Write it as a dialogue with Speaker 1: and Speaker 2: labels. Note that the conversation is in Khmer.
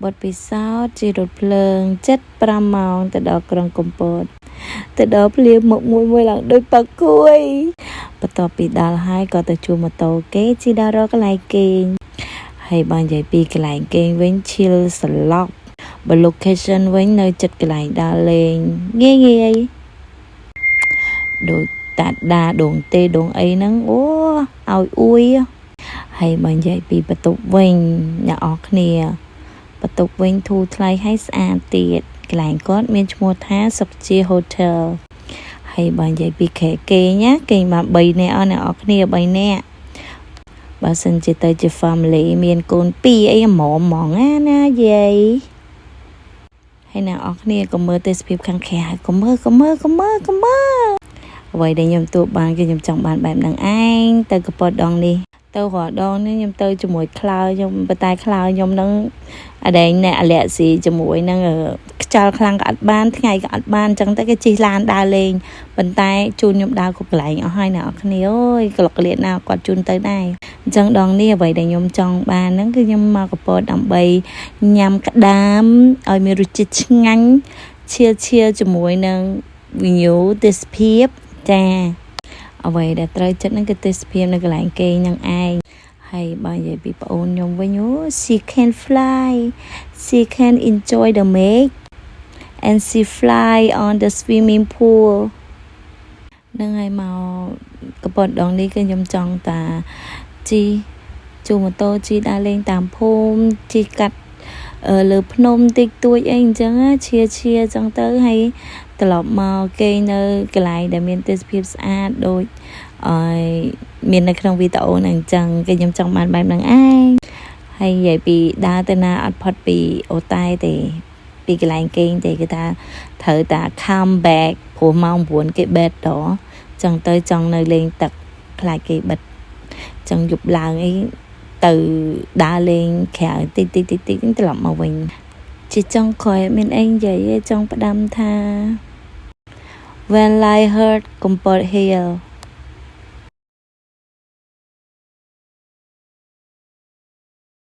Speaker 1: บทពិសោធន៍ជារថភ្លើង7-5ម៉ោងទៅដល់ក្រុងកំពតទៅដល់ភ្លាមមកមួយឡើងដូចប៉ាគួយបន្ទាប់ពីដល់ហើយក៏ទៅជួលម៉ូតូគេជិះដល់រកកន្លែងគេងហើយបើនិយាយពីកន្លែងគេងវិញឈិលស្លប់បើ location វិញនៅចិត្តកន្លែងដើរលេងងាយដូចតាដាដងទេដងអីហ្នឹងអូឲ្យអួយហើយបើនិយាយពីបន្ទប់វិញអ្នកអរគ្នាបន្ទប់វិញធូរថ្លៃហើយស្អាតទៀតកន្លែងគាត់មានឈ្មោះថាសុខជា Hotel ហើយបើនិយាយពីខែគេងណាគេងបាន3នាក់អ្នកអរគ្នា3នាក់បើសិនជាទៅជា family មានកូន2អីហ្មងណាយាយហើយអ្នកអរគ្នាក៏មើលទេសភាពខាងក្រៅហើយកុំមើលអ្វីដែលខ្ញុំទូបានគឺខ្ញុំចង់បានបែបហ្នឹងឯងទៅកពតដងនេះទៅរាល់ដងនេះខ្ញុំទៅជាមួយខ្លោខ្ញុំប៉ុន្តែខ្លោខ្ញុំនឹងអដែងអ្នកអាឡែស៊ីជាមួយនឹងខ្យល់ខ្លាំងក៏អត់បានថ្ងៃក៏អត់បានអញ្ចឹងទៅគេជិះឡានដើរលេងប៉ុន្តែជូនខ្ញុំដើរគ្រប់កន្លែងអស់ហើយអ្នកនរគ្នាអើយក្លុកក្លៀតណាគាត់ជូនទៅដែរអញ្ចឹងដងនេះអ្វីដែលខ្ញុំចង់បានហ្នឹងគឺខ្ញុំមកកពតដើម្បីញ៉ាំក្តាមឲ្យមានរសជាតិឆ្ងាញ់ឈៀលជាមួយនឹង view ទេសភាពចាអ្វីដែលត្រូវចិត្តហ្នឹងគឺទេសភាពនៅកន្លែងគេហ្នឹងឯងហើយបើនិយាយពីប្អូនខ្ញុំវិញអូ she can fly she can enjoy the make and she fly on the swimming pool នឹងហើយមកកពតដងនេះគឺខ្ញុំចង់តាជីជួម៉ូតូជីដើរលេងតាមភូមិជីកាត់លើភ្នំតិចតួចអីអញ្ចឹងឈៀអញ្ចឹងទៅហើយត្រឡប់មកគេនៅកន្លែងដែលមានទេសភាពស្អាតដូចមាននៅក្នុងវីដេអូហ្នឹងអញ្ចឹងគេខ្ញុំចង់បានបែបហ្នឹងឯងហើយនិយាយពីដើរទៅណាអត់ផុតពីអូតែទេពីកន្លែងគេងទេគឺថាត្រូវតា come back ព្រោះម៉ោង9គេបេតតអញ្ចឹងទៅចង់នៅលេងទឹកខ្លាចគេបិទអញ្ចឹងយប់ឡើងអីទៅដើរលេងក្រៅតិចត្រឡប់មកវិញជាចង់ក្រោយមានអីនិយាយចង់ផ្ដាំថា When light hurt កំពត heal